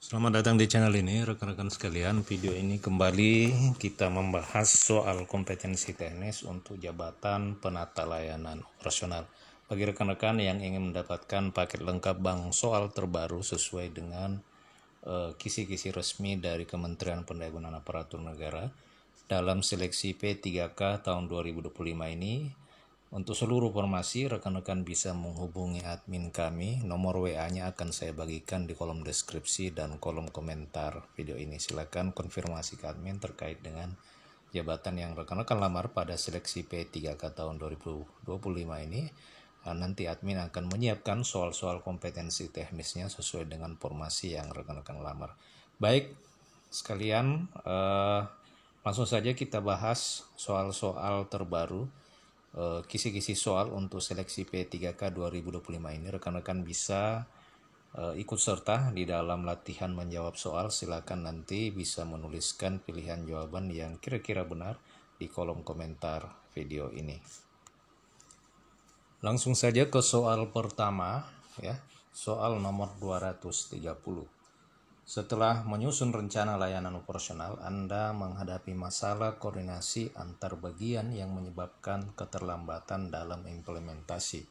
Selamat datang di channel ini rekan-rekan sekalian. Video ini kembali kita membahas soal kompetensi teknis untuk jabatan penata layanan operasional. Bagi rekan-rekan yang ingin mendapatkan paket lengkap bank soal terbaru sesuai dengan kisi-kisi resmi dari Kementerian Pendayagunaan Aparatur Negara dalam seleksi P3K tahun 2025 ini, untuk seluruh informasi, rekan-rekan bisa menghubungi admin kami. Nomor WA-nya akan saya bagikan di kolom deskripsi dan kolom komentar video ini. Silakan konfirmasi ke admin terkait dengan jabatan yang rekan-rekan lamar pada seleksi P3K tahun 2025 ini. Nanti admin akan menyiapkan soal-soal kompetensi teknisnya sesuai dengan formasi yang rekan-rekan lamar. Baik, sekalian, langsung saja kita bahas soal-soal terbaru. Kisi-kisi soal untuk seleksi P3K 2025 ini. Rekan-rekan bisa ikut serta di dalam latihan menjawab soal. Silakan nanti bisa menuliskan pilihan jawaban yang kira-kira benar di kolom komentar video ini. Langsung saja ke soal pertama, ya. Soal nomor 230. Setelah menyusun rencana layanan operasional, Anda menghadapi masalah koordinasi antar bagian yang menyebabkan keterlambatan dalam implementasi.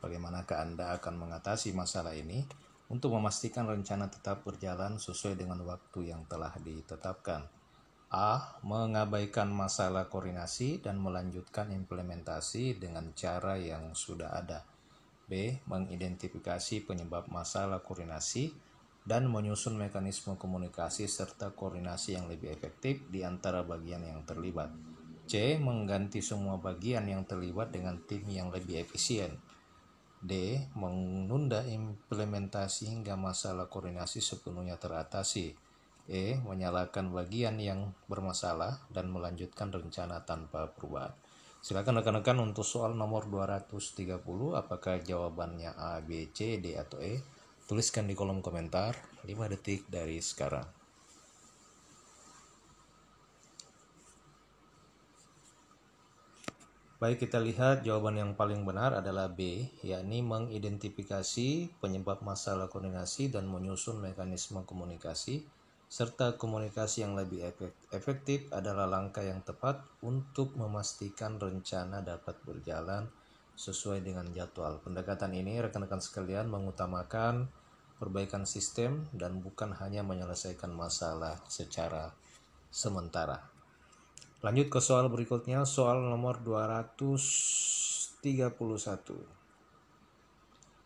Bagaimanakah Anda akan mengatasi masalah ini untuk memastikan rencana tetap berjalan sesuai dengan waktu yang telah ditetapkan? A. Mengabaikan masalah koordinasi dan melanjutkan implementasi dengan cara yang sudah ada. B. Mengidentifikasi penyebab masalah koordinasi dan menyusun mekanisme komunikasi serta koordinasi yang lebih efektif di antara bagian yang terlibat. C. Mengganti semua bagian yang terlibat dengan tim yang lebih efisien. D. Menunda implementasi hingga masalah koordinasi sepenuhnya teratasi. E. Menyalahkan bagian yang bermasalah dan melanjutkan rencana tanpa perubahan. Silakan rekan-rekan untuk soal nomor 230, apakah jawabannya A, B, C, D, atau E? Tuliskan di kolom komentar 5 detik dari sekarang. Baik, kita lihat jawaban yang paling benar adalah B, yakni mengidentifikasi penyebab masalah koordinasi dan menyusun mekanisme komunikasi, serta komunikasi yang lebih efektif adalah langkah yang tepat untuk memastikan rencana dapat berjalan sesuai dengan jadwal. Pendekatan ini, rekan-rekan sekalian, mengutamakan perbaikan sistem dan bukan hanya menyelesaikan masalah secara sementara. Lanjut ke soal berikutnya, soal nomor 231.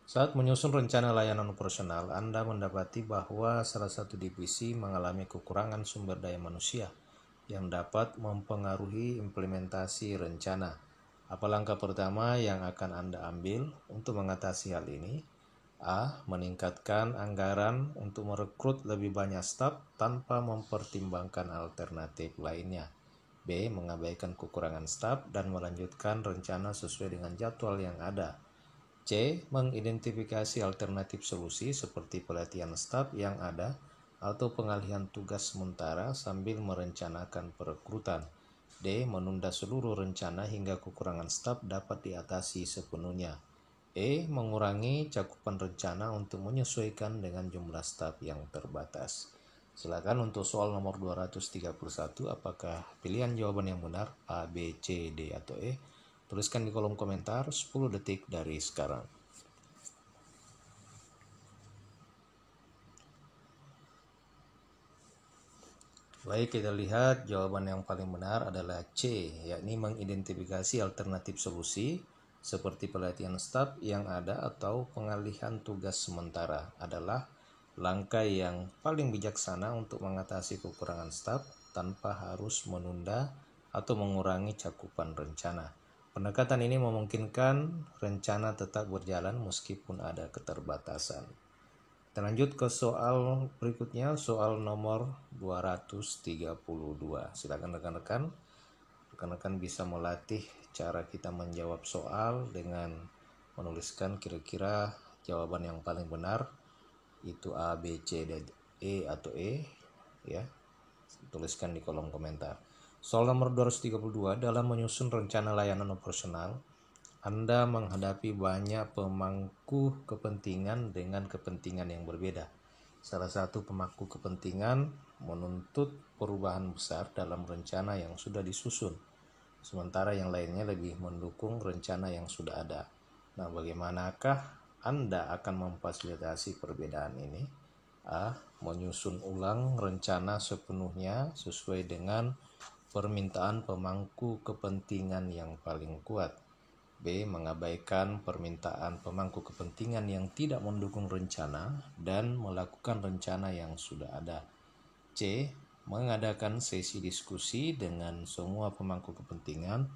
Saat menyusun rencana layanan operasional, Anda mendapati bahwa salah satu divisi mengalami kekurangan sumber daya manusia yang dapat mempengaruhi implementasi rencana. Apa langkah pertama yang akan Anda ambil untuk mengatasi hal ini? A. Meningkatkan anggaran untuk merekrut lebih banyak staf tanpa mempertimbangkan alternatif lainnya. B. Mengabaikan kekurangan staf dan melanjutkan rencana sesuai dengan jadwal yang ada. C. Mengidentifikasi alternatif solusi seperti pelatihan staf yang ada atau pengalihan tugas sementara sambil merencanakan perekrutan. D. Menunda seluruh rencana hingga kekurangan staf dapat diatasi sepenuhnya. E. Mengurangi cakupan rencana untuk menyesuaikan dengan jumlah staf yang terbatas. Silakan untuk soal nomor 231, apakah pilihan jawaban yang benar A, B, C, D, atau E? Tuliskan di kolom komentar 10 detik dari sekarang. Baik, kita lihat jawaban yang paling benar adalah C, yakni mengidentifikasi alternatif solusi seperti pelatihan staf yang ada atau pengalihan tugas sementara adalah langkah yang paling bijaksana untuk mengatasi kekurangan staf tanpa harus menunda atau mengurangi cakupan rencana. Pendekatan ini memungkinkan rencana tetap berjalan meskipun ada keterbatasan. Kita lanjut ke soal berikutnya, soal nomor 232. Silakan rekan-rekan bisa melatih cara kita menjawab soal dengan menuliskan kira-kira jawaban yang paling benar, itu A, B, C, D, E, atau E, ya. Tuliskan di kolom komentar. Soal nomor 232, dalam menyusun rencana layanan operasional, Anda menghadapi banyak pemangku kepentingan dengan kepentingan yang berbeda. salah satu pemangku kepentingan menuntut perubahan besar dalam rencana yang sudah disusun, sementara yang lainnya lebih mendukung rencana yang sudah ada. Nah, bagaimanakah Anda akan memfasilitasi perbedaan ini? A. Menyusun ulang rencana sepenuhnya sesuai dengan permintaan pemangku kepentingan yang paling kuat. B. Mengabaikan permintaan pemangku kepentingan yang tidak mendukung rencana dan melakukan rencana yang sudah ada. C. Mengadakan sesi diskusi dengan semua pemangku kepentingan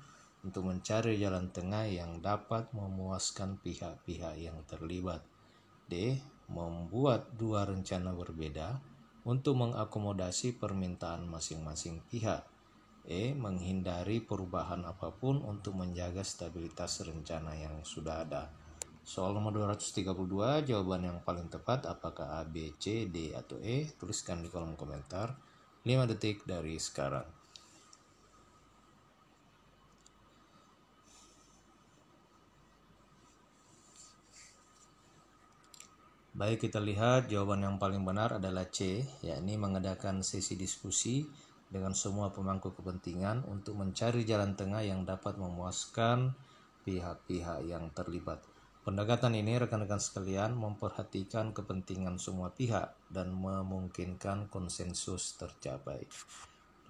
untuk mencari jalan tengah yang dapat memuaskan pihak-pihak yang terlibat. D. Membuat dua rencana berbeda untuk mengakomodasi permintaan masing-masing pihak. E. Menghindari perubahan apapun untuk menjaga stabilitas rencana yang sudah ada. Soal nomor 232, jawaban yang paling tepat apakah A, B, C, D, atau E? Tuliskan di kolom komentar 5 detik dari sekarang. Baik, kita lihat jawaban yang paling benar adalah C, yakni mengadakan sesi diskusi dengan semua pemangku kepentingan untuk mencari jalan tengah yang dapat memuaskan pihak-pihak yang terlibat. Pendekatan ini rekan-rekan sekalian memperhatikan kepentingan semua pihak dan memungkinkan konsensus tercapai.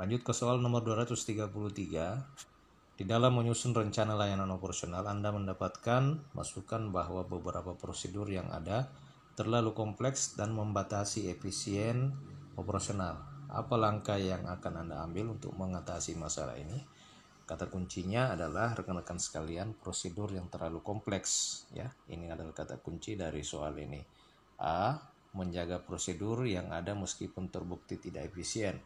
Lanjut ke soal nomor 233. Di dalam menyusun rencana layanan operasional, Anda mendapatkan masukan bahwa beberapa prosedur yang ada terlalu kompleks dan membatasi efisien operasional. Apa langkah yang akan Anda ambil untuk mengatasi masalah ini? Kata kuncinya adalah rekan-rekan sekalian, prosedur yang terlalu kompleks, ya. Ini adalah kata kunci dari soal ini. A. Menjaga prosedur yang ada meskipun terbukti tidak efisien.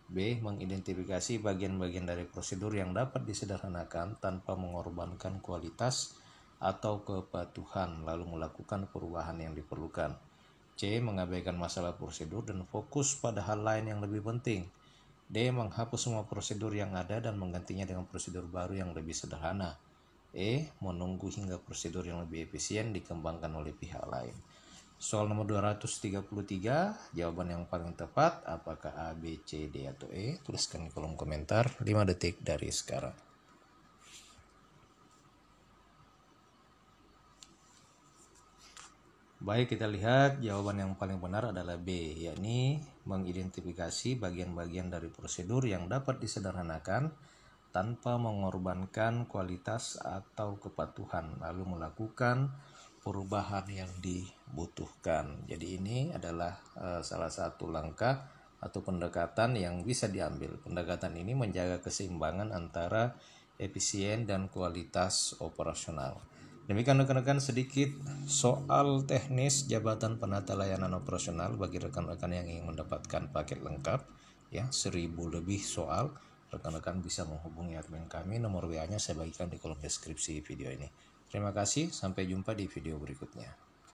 B. Mengidentifikasi bagian-bagian dari prosedur yang dapat disederhanakan tanpa mengorbankan kualitas atau kepatuhan, lalu melakukan perubahan yang diperlukan. C. Mengabaikan masalah prosedur dan fokus pada hal lain yang lebih penting. D. Menghapus semua prosedur yang ada dan menggantinya dengan prosedur baru yang lebih sederhana. E. Menunggu hingga prosedur yang lebih efisien dikembangkan oleh pihak lain. Soal nomor 233, jawaban yang paling tepat apakah A, B, C, D, atau E? Tuliskan di kolom komentar 5 detik dari sekarang. Baik, kita lihat jawaban yang paling benar adalah B, yakni mengidentifikasi bagian-bagian dari prosedur yang dapat disederhanakan tanpa mengorbankan kualitas atau kepatuhan, lalu melakukan perubahan yang dibutuhkan. Jadi ini adalah salah satu langkah atau pendekatan yang bisa diambil. Pendekatan ini menjaga keseimbangan antara efisien dan kualitas operasional. Demikian rekan-rekan sedikit soal teknis jabatan penata layanan operasional bagi rekan-rekan yang ingin mendapatkan paket lengkap, ya, 1000 lebih soal. Rekan-rekan bisa menghubungi admin kami, nomor WA-nya saya bagikan di kolom deskripsi video ini. Terima kasih, sampai jumpa di video berikutnya.